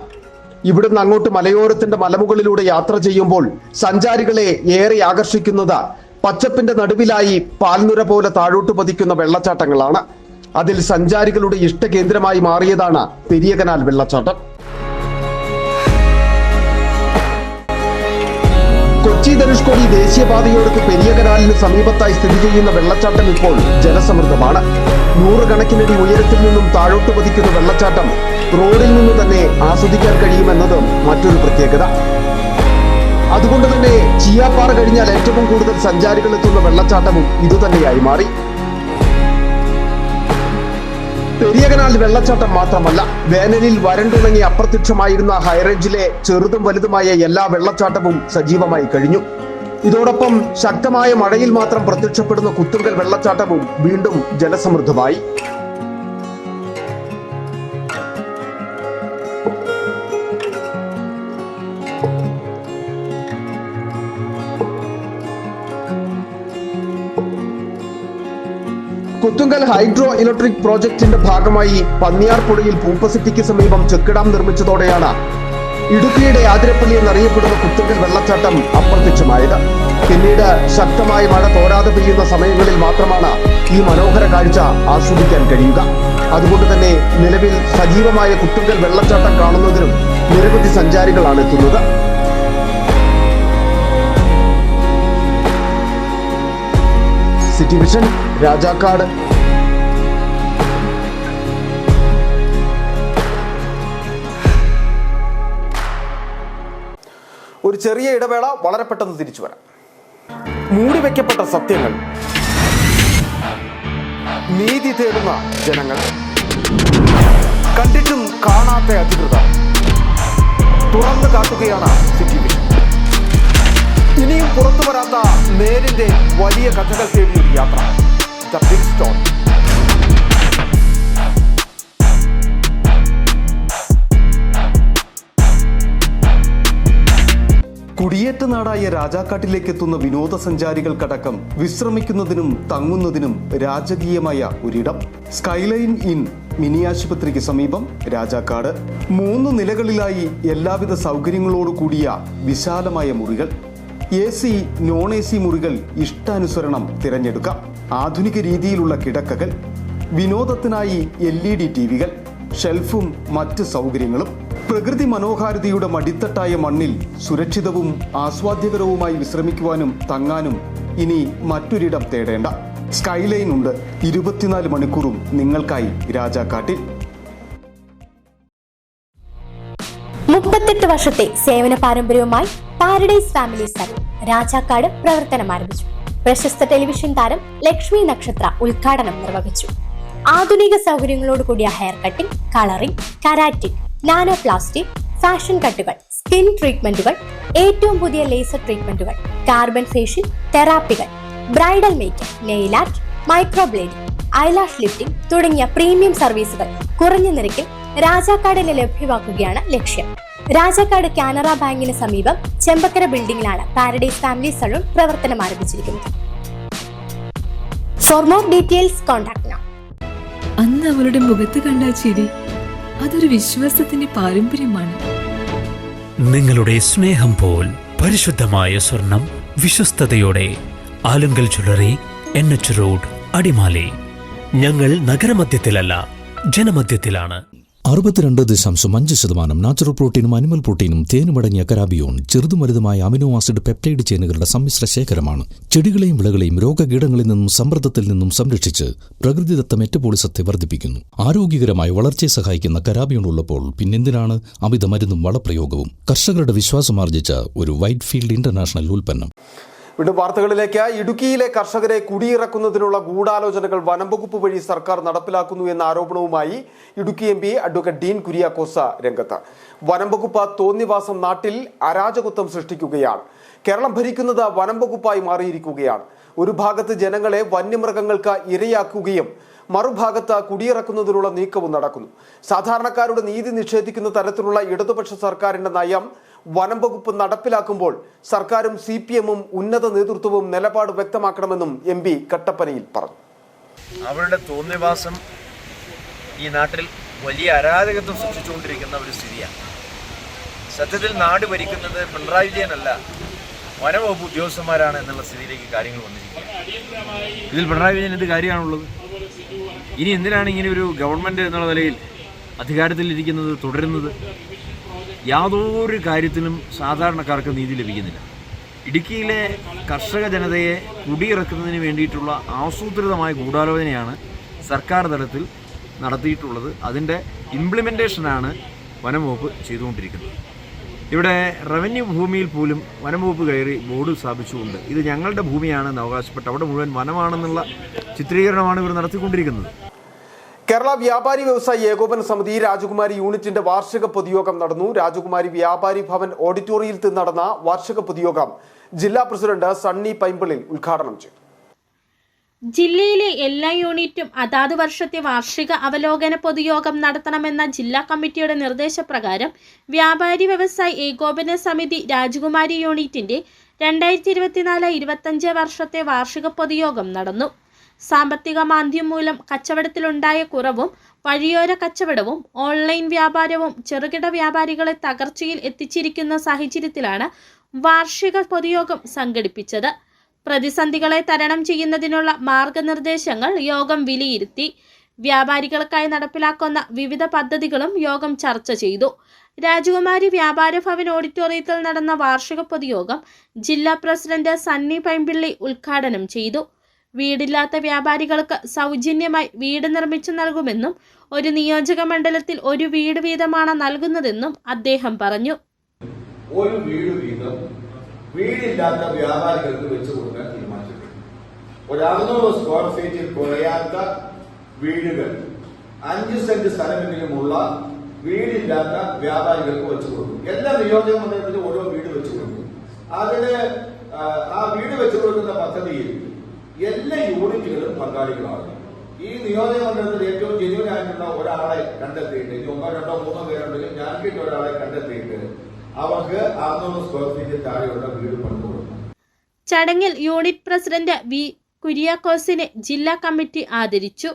ഇവിടുന്ന് അങ്ങോട്ട് മലയോരത്തിന്റെ മലമുകളിലൂടെ യാത്ര ചെയ്യുമ്പോൾ സഞ്ചാരികളെ ഏറെ ആകർഷിക്കുന്നത് പച്ചപ്പിന്റെ നടുവിലായി പാൽനുര പോലെ താഴോട്ട് പതിക്കുന്ന വെള്ളച്ചാട്ടങ്ങളാണ്. അതിൽ സഞ്ചാരികളുടെ ഇഷ്ടകേന്ദ്രമായി മാറിയതാണ് പെരിയകനാൽ വെള്ളച്ചാട്ടം. കൊച്ചി ധനുഷ്കോടി ദേശീയപാതയോടത്ത് പെരിയകനാലിന് സമീപത്തായി സ്ഥിതി ചെയ്യുന്ന വെള്ളച്ചാട്ടം ഇപ്പോൾ ജലസമൃദ്ധമാണ്. 100 കണക്കിനടി ഉയരത്തിൽ നിന്നും താഴോട്ട് പതിക്കുന്ന വെള്ളച്ചാട്ടം റോഡിൽ നിന്ന് തന്നെ ആസ്വദിക്കാൻ കഴിയുമെന്നത് മറ്റൊരു പ്രത്യേകത. അതുകൊണ്ട് തന്നെ ചിയാപ്പാറ കഴിഞ്ഞാൽ ഏറ്റവും കൂടുതൽ സഞ്ചാരികൾ എത്തുന്ന വെള്ളച്ചാട്ടവും ഇതുതന്നെയായി മാറി. പെരിയകനാൽ വെള്ളച്ചാട്ടം മാത്രമല്ല, വേനലിൽ വരണ്ടുണങ്ങി അപ്രത്യക്ഷമായിരുന്ന ഹൈറേഞ്ചിലെ ചെറുതും വലുതുമായ എല്ലാ വെള്ളച്ചാട്ടവും സജീവമായി കഴിഞ്ഞു. ഇതോടൊപ്പം ശക്തമായ മഴയിൽ മാത്രം പ്രത്യക്ഷപ്പെടുന്ന കുത്തുങ്കൽ വെള്ളച്ചാട്ടവും വീണ്ടും ജലസമൃദ്ധമായി. കുത്തുങ്കൽ ഹൈഡ്രോ ഇലക്ട്രിക് പ്രോജക്ടിന്റെ ഭാഗമായി പന്നിയാർപ്പുഴയിൽ പൂപ്പസിറ്റിക്ക് സമീപം ചെക്ക് ഡാം നിർമ്മിച്ചതോടെയാണ് ഇടുക്കിയുടെ ആതിരപ്പള്ളി എന്നറിയപ്പെടുന്ന കുത്തുങ്കൽ വെള്ളച്ചാട്ടം അപ്രത്യക്ഷമായത്. പിന്നീട് ശക്തമായ മഴ തോരാതെ പെയ്യുന്ന സമയങ്ങളിൽ മാത്രമാണ് ഈ മനോഹര കാഴ്ച ആസ്വദിക്കാൻ കഴിയുക. അതുകൊണ്ട് തന്നെ നിലവിൽ സജീവമായ കുത്തുങ്കൽ വെള്ളച്ചാട്ടം കാണുന്നതിനും നിരവധി സഞ്ചാരികളാണ് എത്തുന്നത്. City vision Rajakkad. ഒരു ചെറിയ ഇടവേള, വളരെ പെട്ടെന്ന് തിരിച്ചു വരാം. മൂടിവെക്കപ്പെട്ട സത്യങ്ങൾ, നീതി തേടുന്ന ജനങ്ങൾ, കണ്ടിട്ടും കാണാത്ത അധികൃതർ, തുറന്നു കാട്ടുകയാണ് സിറ്റി വിഷൻ. ഇനിയും പുറത്തു വരാത്ത നേരിന്റെ വലിയ കഥകൾ തേടിയൊരു യാത്ര. The big stone. കുടിയേറ്റ നാടായ രാജാക്കാട്ടിലേക്ക് എത്തുന്ന വിനോദസഞ്ചാരികൾക്കടക്കം വിശ്രമിക്കുന്നതിനും തങ്ങുന്നതിനും രാജകീയമായ ഒരിടം. സ്കൈലൈൻ ഇൻ മിനി ആശുപത്രിക്ക് സമീപം രാജാക്കാട്. 3 നിലകളിലായി എല്ലാവിധ സൗകര്യങ്ങളോട് കൂടിയ വിശാലമായ മുറികൾ. AC, നോൺ AC മുറികൾ ഇഷ്ടാനുസരണം തിരഞ്ഞെടുക്കാം. ആധുനിക രീതിയിലുള്ള കിടക്കകൾ, വിനോദത്തിനായി LED ടിവികൾ, ഷെൽഫും മറ്റ് സൗകര്യങ്ങളും. പ്രകൃതി മനോഹാരിതയുടെ മടിത്തട്ടായ മണ്ണിൽ സുരക്ഷിതവും ആസ്വാദ്യകരവുമായി വിശ്രമിക്കുവാനും തങ്ങാനും ഇനി മറ്റൊരിടം തേടേണ്ട. സ്കൈലൈൻ ഉണ്ട് 24 മണിക്കൂറും നിങ്ങൾക്കായി രാജാക്കാട്ടിൽ. 38 വർഷത്തെ സേവന പാരമ്പര്യവുമായി പാരഡൈസ് ഫാമിലി സലൂൺ രാജാക്കാട് പ്രവർത്തനം ആരംഭിച്ചു. പ്രശസ്ത ടെലിവിഷൻ താരം ലക്ഷ്മി നക്ഷത്ര ഉദ്ഘാടനം നിർവഹിച്ചു. ആധുനിക സൗകര്യങ്ങളോട് കൂടിയ hair cutting, colouring, keratin, nano plastic, fashion കട്ടുകൾ, സ്കിൻ ട്രീറ്റ്മെന്റുകൾ, ഏറ്റവും പുതിയ ലേസർ ട്രീറ്റ്മെന്റുകൾ, കാർബൺ ഫേഷ്യൽ തെറാപ്പികൾ, bridal makeup, nail art, microblading, eyelash lifting തുടങ്ങിയ പ്രീമിയം സർവീസുകൾ കുറഞ്ഞ നിരക്കിൽ രാജാക്കാടിന് ലഭ്യമാക്കുകയാണ് ലക്ഷ്യം. രാജാക്കാട് കാനറ ബാങ്കിന് സമീപം ചെമ്പക്കര ബിൽഡിംഗിലാണ് പാരഡൈസ് ഫാമിലി സലൂൺ പ്രവർത്തനം ആരംഭിച്ചിരിക്കുന്നത്. For more details contact now. അന്ന് അവളുടെ മുഖത്ത് കണ്ട ചിരി അതൊരു വിശ്വാസത്തിന്റെ പാരമ്പര്യമാണ്. നിങ്ങളുടെ സ്നേഹം പോൽ പരിശുദ്ധമായ സ്വർണം വിശ്വസ്തയോടെ Alunkal jewellery, NH road, Adimali. ഞങ്ങൾ നഗരമധ്യത്തിലല്ല, ജനമധ്യത്തിലാണ്. 62.5% നാച്ചുറൽ പ്രോട്ടീനും അനിമൽ പ്രോട്ടീനും തേനുമടങ്ങിയ കരാബിയോൺ ചെറുതും വലുതുമായ അമിനോ ആസിഡ് പെപ്റ്റൈഡ് ചെയിനുകളുടെ സമ്മിശ്ര ശേഖരമാണ്. ചെടികളെയും വിളകളെയും രോഗകീടങ്ങളിൽ നിന്നും സമ്മർദ്ദത്തിൽ നിന്നും സംരക്ഷിച്ച് പ്രകൃതിദത്ത മെറ്റബോളിസത്തെ വർദ്ധിപ്പിക്കുന്നു. ആരോഗ്യകരമായ വളർച്ചയെ സഹായിക്കുന്ന കരാബിയോൺ ഉള്ളപ്പോൾ പിന്നെന്തിനാണ് അമിത മരുന്നും വളപ്രയോഗവും? കർഷകരുടെ വിശ്വാസമാർജിച്ച ഒരു വൈറ്റ് ഫീൽഡ് ഇന്റർനാഷണൽ ഉൽപ്പന്നം. വീണ്ടും വാർത്തകളിലേക്ക്. ഇടുക്കിയിലെ കർഷകരെ കുടിയിറക്കുന്നതിനുള്ള ഗൂഢാലോചനകൾ വനം വകുപ്പ് വഴി സർക്കാർ നടപ്പിലാക്കുന്നു എന്ന ആരോപണവുമായി ഇടുക്കി MP അഡ്വക്കേറ്റ് ഡീൻ കുര്യാക്കോസ് രംഗത്ത്. വനം വകുപ്പ് തോന്നിവാസം നാട്ടിൽ അരാജകത്വം സൃഷ്ടിക്കുകയാണ്. കേരളം ഭരിക്കുന്നത് വനം വകുപ്പായി മാറിയിരിക്കുകയാണ്. ഒരു ഭാഗത്ത് ജനങ്ങളെ വന്യമൃഗങ്ങൾക്ക് ഇരയാക്കുകയും മറുഭാഗത്ത് കുടിയിറക്കുന്നതിനുള്ള നീക്കവും നടക്കുന്നു. സാധാരണക്കാരുടെ നീതി നിഷേധിക്കുന്ന തരത്തിലുള്ള ഇടതുപക്ഷ സർക്കാരിന്റെ നയം വനം വകുപ്പ് നടപ്പിലാക്കുമ്പോൾ സർക്കാരും CPM-ഉം ഉന്നത നേതൃത്വവും നിലപാട് വ്യക്തമാക്കണമെന്നും MP കട്ടപ്പനയിൽ പറഞ്ഞു. അവരുടെ തോന്നിവാസം ഈ നാട്ടിൽ വലിയ അരാജകത്വം സൃഷ്ടിച്ചുകൊണ്ടിരിക്കുന്ന ഒരു സ്ഥിതിയാണ്. സത്യത്തിൽ നാട് ഭരിക്കുന്നത് പിണറായി വിജയനല്ല, വനവകുപ്പ് ഉദ്യോഗസ്ഥന്മാരാണ് എന്നുള്ള സ്ഥിതിയിലേക്ക് കാര്യങ്ങൾ വന്നിരിക്കുകയാണ്. ഇതിൽ പിണറായി വിജയൻ എന്ത് കാര്യമാണുള്ളത്? ഇനി എന്തിനാണ് ഇങ്ങനെ ഒരു ഗവൺമെൻറ് എന്നുള്ള നിലയിൽ അധികാരത്തിലിരിക്കുന്നത് തുടരുന്നത്? യാതൊരു കാര്യത്തിലും സാധാരണക്കാർക്ക് നീതി ലഭിക്കുന്നില്ല. ഇടുക്കിയിലെ കർഷക ജനതയെ കുടിയിറക്കുന്നതിന് വേണ്ടിയിട്ടുള്ള ആസൂത്രിതമായ ഗൂഢാലോചനയാണ് സർക്കാർ തലത്തിൽ നടത്തിയിട്ടുള്ളത്. അതിൻ്റെ ഇംപ്ലിമെൻറ്റേഷനാണ് വനംവകുപ്പ് ചെയ്തുകൊണ്ടിരിക്കുന്നത്. ഇവിടെ റവന്യൂ ഭൂമിയിൽ പോലും വനംവകുപ്പ് കയറി ബോർഡ് സ്ഥാപിച്ചുകൊണ്ട് ഇത് ഞങ്ങളുടെ ഭൂമിയാണെന്ന് അവകാശപ്പെട്ട് അവിടെ മുഴുവൻ വനമാണെന്നുള്ള ചിത്രീകരണമാണ് ഇവർ നടത്തിക്കൊണ്ടിരിക്കുന്നത്. കേരള വ്യാപാരി വ്യവസായി ഏകോപന സമിതി രാജകുമാരി യൂണിറ്റിന്റെ വാർഷിക പൊതുയോഗം നടന്നു. രാജകുമാരി വ്യാപാരി ഭവൻ ഓഡിറ്റോറിയത്തിൽ നടന്ന വാർഷിക പൊതുയോഗം ജില്ലാ പ്രസിഡന്റ് സണ്ണി പൈമ്പിളിൽ ഉദ്ഘാടനം ചെയ്തു. ജില്ലയിലെ എല്ലാ യൂണിറ്റും അതാത് വർഷത്തെ വാർഷിക അവലോകന പൊതുയോഗം നടത്തണമെന്ന ജില്ലാ കമ്മിറ്റിയുടെ നിർദ്ദേശപ്രകാരം വ്യാപാരി വ്യവസായി ഏകോപന സമിതി രാജകുമാരി യൂണിറ്റിന്റെ 2024-25 വർഷത്തെ വാർഷിക പൊതുയോഗം നടന്നു. സാമ്പത്തിക മാന്ദ്യം മൂലം കച്ചവടത്തിലുണ്ടായ കുറവും വഴിയോര കച്ചവടവും ഓൺലൈൻ വ്യാപാരവും ചെറുകിട വ്യാപാരികളെ തകർച്ചയിൽ എത്തിച്ചിരിക്കുന്ന സാഹചര്യത്തിലാണ് വാർഷിക പൊതുയോഗം സംഘടിപ്പിച്ചത്. പ്രതിസന്ധികളെ തരണം ചെയ്യുന്നതിനുള്ള മാർഗനിർദ്ദേശങ്ങൾ യോഗം വിലയിരുത്തി. വ്യാപാരികൾക്കായി നടപ്പിലാക്കുന്ന വിവിധ പദ്ധതികളും യോഗം ചർച്ച ചെയ്തു. രാജകുമാരി വ്യാപാര ഭവൻ ഓഡിറ്റോറിയത്തിൽ നടന്ന വാർഷിക പൊതുയോഗം ജില്ലാ പ്രസിഡന്റ് സണ്ണി പൈമ്പിള്ളി ഉദ്ഘാടനം ചെയ്തു. വീടില്ലാത്ത വ്യാപാരികൾക്ക് സൗജന്യമായി വീട് നിർമ്മിച്ചു നൽകുമെന്നും ഒരു നിയോജക മണ്ഡലത്തിൽ ഒരു വീട് വീതമാണ് നൽകുന്നതെന്നും അദ്ദേഹം പറഞ്ഞു. ഒരു വീട് വീതം വീടില്ലാത്ത വ്യാപാരികൾക്ക് വെച്ചു കൊടുക്കാൻ തീരുമാനിച്ചിട്ടുണ്ട്. ഒരു 600 സ്ക്വയർ ഫീറ്റിൽ കുറയാത്ത വീടുകൾ 5 സെന്റ് സ്ഥലമെങ്കിലുമുള്ള വീടില്ലാത്ത വ്യാപാരികൾക്ക് വെച്ചു കൊടുക്കും. എല്ലാ നിയോജക മണ്ഡലത്തിലും ഓരോ വീട് വെച്ചു കൊടുക്കും. അതിന് ആ വീട് വെച്ചു കൊടുക്കുന്ന പദ്ധതിയിൽ എല്ലാ യൂണിറ്റുകളും പങ്കാളികളാണ്. ഈ നിയോജക മണ്ഡലത്തിൽ ഏറ്റവും ജെന്യൂൻ ആയിട്ടുള്ള ഒരാളെ കണ്ടെത്തിയിട്ട്, 1, 2, 3 പേരുണ്ടെങ്കിൽ ഞാനിട്ട് ഒരാളെ കണ്ടെത്തിയിട്ട് അവർക്ക് 600 സ്ക്വയർ ഫീറ്റിൽ താഴെയുള്ള വീട് പണിതു കൊടുക്കണം. ചടങ്ങിൽ യൂണിറ്റ് പ്രസിഡന്റ് വി കുര്യാക്കോസിനെ ജില്ലാ കമ്മിറ്റി ആദരിച്ചു.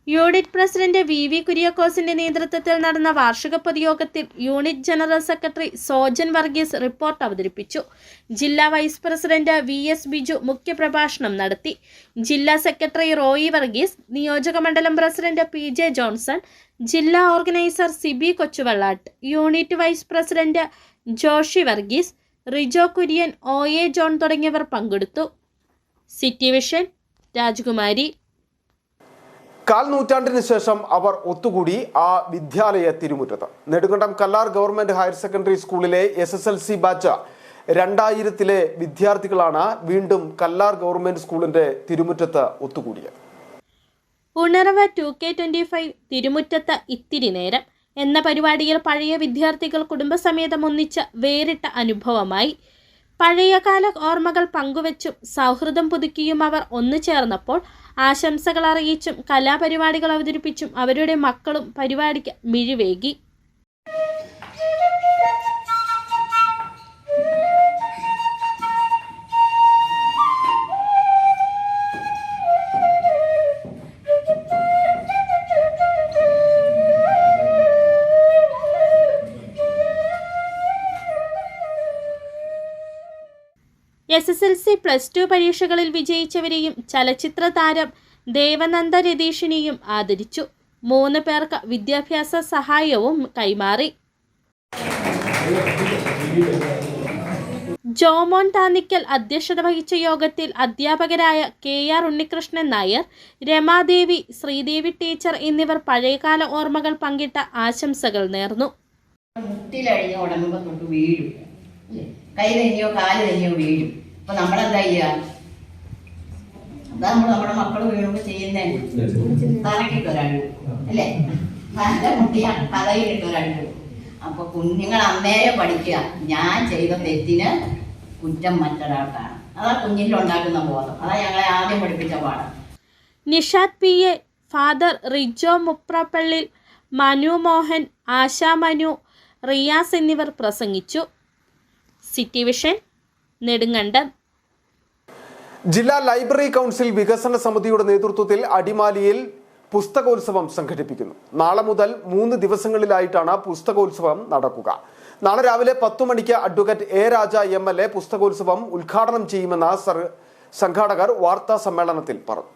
യൂണിറ്റ് പ്രസിഡന്റ് വി കുര്യാക്കോസിന്റെ നേതൃത്വത്തിൽ നടന്ന വാർഷിക പൊതുയോഗത്തിൽ unit general secretary Sojan Varghese report അവതരിപ്പിച്ചു. ജില്ലാ വൈസ് പ്രസിഡന്റ് VS ബിജു മുഖ്യപ്രഭാഷണം നടത്തി. ജില്ലാ സെക്രട്ടറി റോയി വർഗീസ്, നിയോജക മണ്ഡലം പ്രസിഡന്റ് PJ ജോൺസൺ, ജില്ലാ organiser Siby Kochuvallatt, unit vice president Joshy Varghese, Rijo Kurian, OA John തുടങ്ങിയവർ പങ്കെടുത്തു. സിറ്റി വിഷൻ, രാജകുമാരി. 1/4 നൂറ്റാണ്ടിന് ശേഷം അവർ ഒത്തുകൂടി ആ വിദ്യാലയ തിരുമുറ്റത്ത്. Nedumkandam Kallar government higher secondary സ്കൂളിലെ SSLC ബാച്ച് 2000-ലെ വിദ്യാർത്ഥികളാണ് വീണ്ടും കല്ലാർ ഗവൺമെന്റ് സ്കൂളിന്റെ തിരുമുറ്റത്ത് ഒത്തുകൂടിയത്. ഉണർവ് 2K25 തിരുമുറ്റത്ത് ഇത്തിരി നേരം എന്ന പരിപാടിയിൽ പഴയ വിദ്യാർത്ഥികൾ കുടുംബസമേതം ഒന്നിച്ച വേറിട്ട അനുഭവമായി. പഴയകാല ഓർമ്മകൾ പങ്കുവച്ചും സൗഹൃദം പുതുക്കിയും അവർ ഒന്നു ചേർന്നപ്പോൾ ആശംസകൾ അറിയിച്ചും കലാപരിപാടികൾ അവതരിപ്പിച്ചും അവരുടെ മക്കളും പരിപാടിക്ക് മിഴിവേകി. SSLC +2 പരീക്ഷകളിൽ വിജയിച്ചവരെയും ചലച്ചിത്ര താരം ദേവനന്ദ രതീഷിനെയും ആദരിച്ചു. 3 പേർക്ക് വിദ്യാഭ്യാസ സഹായവും കൈമാറി. ജോമോൻ താന്നിക്കൽ അധ്യക്ഷത വഹിച്ച യോഗത്തിൽ അധ്യാപകരായ KR ഉണ്ണികൃഷ്ണൻ നായർ, രമാദേവി, ശ്രീദേവി ടീച്ചർ എന്നിവർ പഴയകാല ഓർമ്മകൾ പങ്കിട്ട ആശംസകൾ നേർന്നു. കൈ തന്നെയോ കാല് തന്നെയോ വീഴും. അപ്പൊ നമ്മളെന്താ ചെയ്യുക? അതാ നമ്മുടെ മക്കൾ വീഴുമ്പോ ചെയ്യുന്നേ, തലക്കിട്ടൊരാൾ അല്ലേ, നല്ല കുട്ടിയാണ്, കഥയിലിട്ടൊരാൾ. അപ്പൊ കുഞ്ഞുങ്ങൾ അന്നേരം പഠിക്കുക, ഞാൻ ചെയ്ത തെറ്റിന് കുറ്റം മറ്റൊരാൾക്കാണ്. അതാ കുഞ്ഞിലുണ്ടാക്കുന്ന ബോധം. അതാ ഞങ്ങളെ ആദ്യം പഠിപ്പിച്ച പാഠം. നിഷാദ് PA, ഫാദർ റിജോ മുപ്രപ്പള്ളിൽ, മനു മോഹൻ, ആശാ മനു, റിയാസ് എന്നിവർ പ്രസംഗിച്ചു. City vision, Nedumkandam. ജില്ലാ ലൈബ്രറി കൗൺസിൽ വികസന സമിതിയുടെ നേതൃത്വത്തിൽ അടിമാലിയിൽ പുസ്തകോത്സവം സംഘടിപ്പിക്കുന്നു. നാളെ മുതൽ 3 ദിവസങ്ങളിലായിട്ടാണ് പുസ്തകോത്സവം നടക്കുക. നാളെ രാവിലെ 10 മണിക്ക് അഡ്വക്കേറ്റ് A. രാജ MLA പുസ്തകോത്സവം ഉദ്ഘാടനം ചെയ്യുമെന്ന് സംഘാടകർ വാർത്താ സമ്മേളനത്തിൽ പറഞ്ഞു.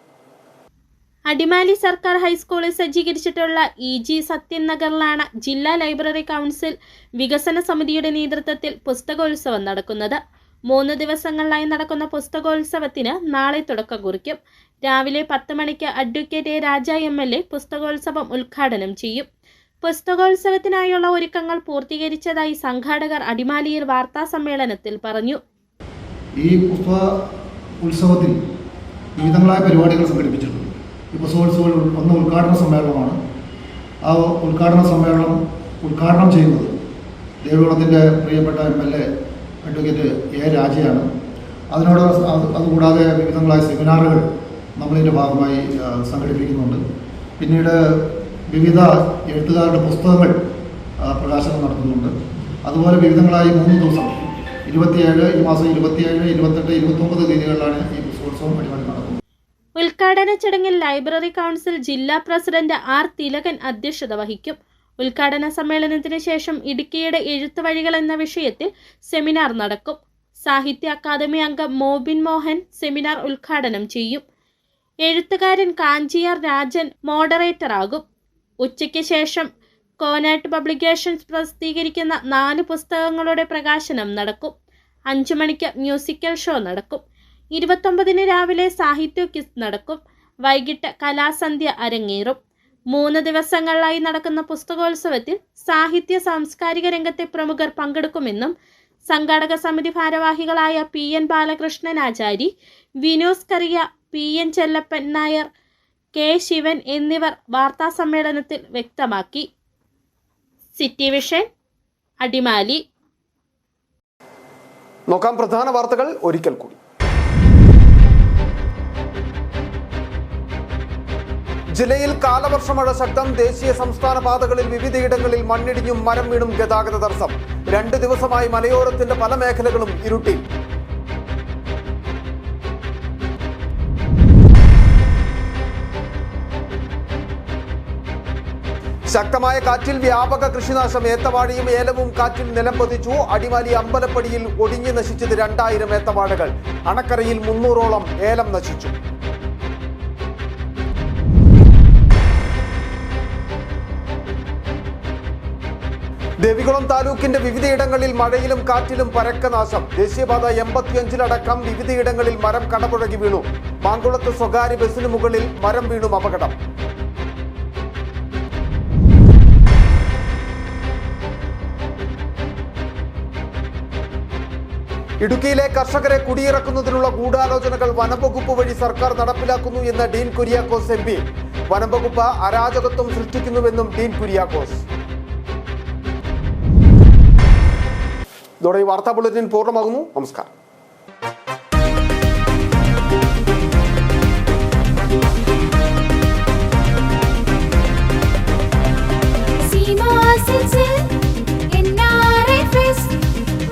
അടിമാലി സർക്കാർ ഹൈസ്കൂളിൽ സജ്ജീകരിച്ചിട്ടുള്ള EG സത്യൻ നഗറിലാണ് ജില്ലാ ലൈബ്രറി കൗൺസിൽ വികസന സമിതിയുടെ നേതൃത്വത്തിൽ പുസ്തകോത്സവം നടക്കുന്നത്. 3 ദിവസങ്ങളിലായി നടക്കുന്ന പുസ്തകോത്സവത്തിന് നാളെ തുടക്കം കുറിക്കും. രാവിലെ 10 മണിക്ക് അഡ്വക്കേറ്റ് A. രാജ MLA പുസ്തകോത്സവം ഉദ്ഘാടനം ചെയ്യും. പുസ്തകോത്സവത്തിനായുള്ള ഒരുക്കങ്ങൾ പൂർത്തീകരിച്ചതായി സംഘാടകർ അടിമാലിയിൽ വാർത്താ സമ്മേളനത്തിൽ പറഞ്ഞു. ഈ പുസ്തക ഉത്സവത്തിൽ വിവിധങ്ങളായ പരിപാടികൾ സംഘടിപ്പിച്ചിട്ടുണ്ട്. ഈ പുസ്തകോത്സവം ഒന്ന് ഉദ്ഘാടന സമ്മേളനമാണ്. ആ ഉദ്ഘാടന സമ്മേളനം ഉദ്ഘാടനം ചെയ്യുന്നത് ദേവികുളത്തിൻ്റെ പ്രിയപ്പെട്ട MLA അഡ്വക്കേറ്റ് A. രാജയാണ്. അതുകൂടാതെ വിവിധങ്ങളായ സെമിനാറുകൾ നമ്മളിതിൻ്റെ ഭാഗമായി സംഘടിപ്പിക്കുന്നുണ്ട്. പിന്നീട് വിവിധ എഴുത്തുകാരുടെ പുസ്തകങ്ങൾ പ്രകാശനം നടത്തുന്നുണ്ട്. അതുപോലെ വിവിധങ്ങളായി 3 ദിവസം 27 ഈ മാസം 27, 28, 29 തീയതികളിലാണ് ഈ പുസ്തകോത്സവം പരിപാടി നടക്കുന്നത്. ഉദ്ഘാടന ചടങ്ങിൽ ലൈബ്രറി കൗൺസിൽ ജില്ലാ പ്രസിഡന്റ് R. തിലകൻ അധ്യക്ഷത വഹിക്കും. ഉദ്ഘാടന സമ്മേളനത്തിന് ശേഷം ഇടുക്കിയുടെ എഴുത്ത് വഴികൾ എന്ന വിഷയത്തിൽ സെമിനാർ നടക്കും. സാഹിത്യ അക്കാദമി അംഗം മോബിൻ മോഹൻ സെമിനാർ ഉദ്ഘാടനം ചെയ്യും. എഴുത്തുകാരൻ കാഞ്ചിയാർ രാജൻ മോഡറേറ്ററാകും. ഉച്ചയ്ക്ക് ശേഷം കോനാട്ട് പബ്ലിക്കേഷൻസ് പ്രസിദ്ധീകരിക്കുന്ന 4 പുസ്തകങ്ങളുടെ പ്രകാശനം നടക്കും. 5 മണിക്ക് മ്യൂസിക്കൽ ഷോ നടക്കും. 29 രാവിലെ സാഹിത്യ ക്വിസ് നടക്കും. വൈകിട്ട് കലാസന്ധ്യ അരങ്ങേറും. 3 ദിവസങ്ങളിലായി നടക്കുന്ന പുസ്തകോത്സവത്തിൽ സാഹിത്യ സാംസ്കാരിക രംഗത്തെ പ്രമുഖർ പങ്കെടുക്കുമെന്നും സംഘാടക സമിതി ഭാരവാഹികളായ PN ബാലകൃഷ്ണൻ ആചാരി, വിനോസ് കറിയ, PN ചെല്ലപ്പൻ നായർ, K. ശിവൻ എന്നിവർ വാർത്താ സമ്മേളനത്തിൽ വ്യക്തമാക്കി. City vision, Adimali. നോക്കാം പ്രധാന വാർത്തകൾ ഒരിക്കൽ കൂടി. ജില്ലയിൽ കാലവർഷ മഴ ശക്തം. ദേശീയ സംസ്ഥാന പാതകളിൽ വിവിധയിടങ്ങളിൽ മണ്ണിടിഞ്ഞും മരം വീണും ഗതാഗത തടസ്സം. 2 ദിവസമായി മലയോരത്തിന്റെ പല മേഖലകളും ഇരുട്ടിൽ. ശക്തമായ കാറ്റിൽ വ്യാപക കൃഷിനാശം. ഏത്തവാഴയും ഏലവും കാറ്റിൽ നിലം പതിച്ചു. അടിമാലി അമ്പലപ്പടിയിൽ ഒടിഞ്ഞു നശിച്ചത് 2000 ഏത്തവാഴകൾ. അണക്കരയിൽ 300ഓളം ഏലം നശിച്ചു. ദേവികുളം താലൂക്കിന്റെ വിവിധയിടങ്ങളിൽ മഴയിലും കാറ്റിലും പരക്ക നാശം. ദേശീയപാത 85-ലടക്കം വിവിധയിടങ്ങളിൽ മരം കടപുഴകി വീണു. മാങ്കുളത്ത് സ്വകാര്യ ബസിന് മുകളിൽ മരം വീണും അപകടം. ഇടുക്കിയിലെ കർഷകരെ കുടിയിറക്കുന്നതിനുള്ള ഗൂഢാലോചനകൾ വനംവകുപ്പ് വഴി സർക്കാർ നടപ്പിലാക്കുന്നു എന്ന് ഡീൻ കുര്യാക്കോസ് MP. വനംവകുപ്പ് അരാജകത്വം സൃഷ്ടിക്കുന്നുവെന്നും ഡീൻ കുര്യാക്കോസ്. ഇതോടെ ഈ വാർത്താ ബുള്ളറ്റിൻ പൂർണ്ണമാകുന്നു. നമസ്കാരം.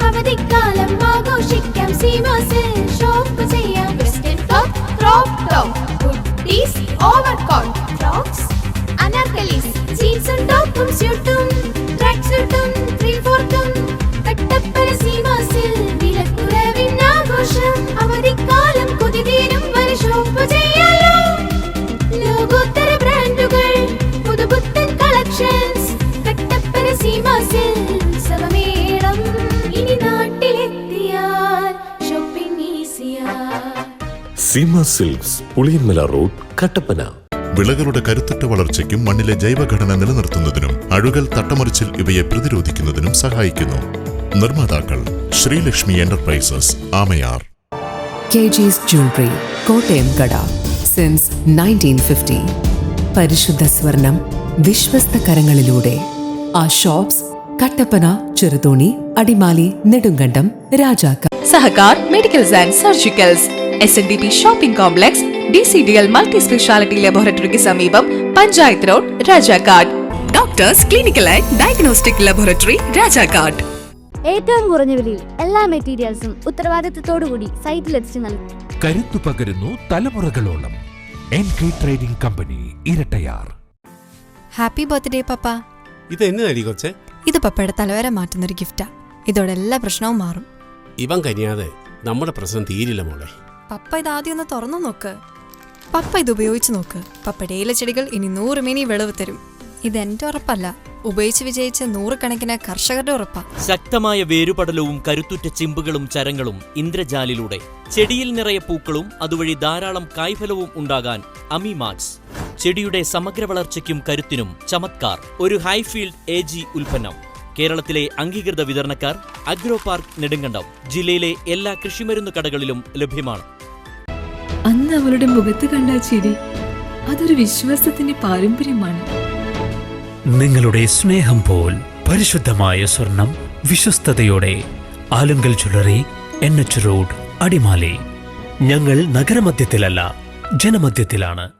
അവധിക്കാലം ആഘോഷിക്കാം സീമാസിൽ ഷോപ്പ് ചെയ്യാം. Western top, crop top, hoodies, overcoat, frocks, anarkalis, ജീൻസും ടോപ്പും സ്യൂട്ടും ട്രാക്ക് സ്യൂട്ടും 3/4 കട്ടപ്പന സീമാസിൽ വിലക്കുറവിൻ ആഘോഷം. അവധിക്കാലം കൊതിതീരും വരെ ഷോപ്പ് ചെയ്യാലോ. ലോകോത്തര ബ്രാൻഡുകൾ, പുതുപുത്തൻ കളക്ഷൻസ്, കട്ടപ്പന സീമാസിൽ ഉത്സവമേളം. ഇനി നാട്ടിലെത്തിയാൽ ഷോപ്പിംഗ് ഈസിയാ. Seema silks, Puliyanmala road, Kattappana. വിളകളുടെ കരുത്തുറ്റ വളർച്ചയ്ക്കും മണ്ണിലെ ജൈവഘടന നിലനിർത്തുന്നതിനും അഴുകൽ, തട്ടമറിച്ചിൽ ഇവയെ പ്രതിരോധിക്കുന്നതിനും സഹായിക്കുന്നു. നിർമ്മാതാക്കൾ Sreelakshmi enterprises, Amayar. KG's Jewelry, Kottayam കട. സിൻസ് 1950. പരിശുദ്ധ സ്വർണം വിശ്വസ്ത കരങ്ങളിലൂടെ. ആ shops Kattappana, Cheruthoni, Adimali, Nedumkandam, Rajakka. Sahakar medicals and surgicals, SNDP shopping complex, DCDL multi speciality ലബോറട്ടറിക്ക് സമീപം, panchayat road, Rajakkad. Doctors clinical and diagnostic laboratory, Rajakkad. ഏറ്റവും കുറഞ്ഞ വിലയിൽ എല്ലാ മെറ്റീരിയൽസും ഉത്തരവാദിത്തത്തോടുകൂടി സൈറ്റിലെത്തിച്ച് നൽകും. കരുത്തു പകരുന്നു തലമുറകളോളം. NK trading company, Erattayar. Happy birthday papa. ഇത് എന്നതടി കൊച്ചെ? ഇത് പപ്പയുടെ തലവര മാറ്റുന്നൊരു ഗിഫ്റ്റാ. ഇതോടെ എല്ലാ പ്രശ്നവും മാറും. ഇവൻ കനിയാതെ നമ്മുടെ പ്രശ്നം തീരില്ല മോളെ. പപ്പ ഇത് ആദ്യം ഒന്ന് തുറന്നു നോക്ക്. പപ്പ ഇത് ഉപയോഗിച്ച് നോക്ക്. പപ്പയുടെ ഇലച്ചെടികൾ ഇനി 100 മിനി വിളവ് തരും. ഇത് എന്റെ ഉറപ്പല്ല, ഉപയോഗിച്ച് വിജയിച്ച 100 കണക്കിന് കർഷകരുടെ ഉറപ്പാ. ശക്തമായ വേരുപടലവും കരുത്തുറ്റ ചിമ്പുകളും ചരങ്ങളും ഇന്ദ്രജാലിലൂടെ ചെടിയിൽ നിറയെ പൂക്കളും അതുവഴി ധാരാളം കായ്ഫലവും ഉണ്ടാകാൻ അമിമാക്സ്. ചെടിയുടെ സമഗ്ര വളർച്ചയ്ക്കും കരുത്തിനും ചമത്കാർ. ഒരു ഹൈഫീൽഡ് AG ഉൽപ്പന്നം. കേരളത്തിലെ അംഗീകൃത വിതരണക്കാർ അഗ്രോ പാർക്ക്, നെടുങ്കണ്ടം. ജില്ലയിലെ എല്ലാ കൃഷിമരുന്ന് കടകളിലും ലഭ്യമാണ്. അന്ന് അവളുടെ മുഖത്ത് കണ്ട ചിരി, അതൊരു വിശ്വാസത്തിന്റെ പാരമ്പര്യമാണ്. നിങ്ങളുടെ സ്നേഹം പോൽ പരിശുദ്ധമായ സ്വർണം വിശ്വസ്തയോടെ Alunkal jewellery, NH road, Adimali. ഞങ്ങൾ നഗരമധ്യത്തിലല്ല, ജനമധ്യത്തിലാണ്.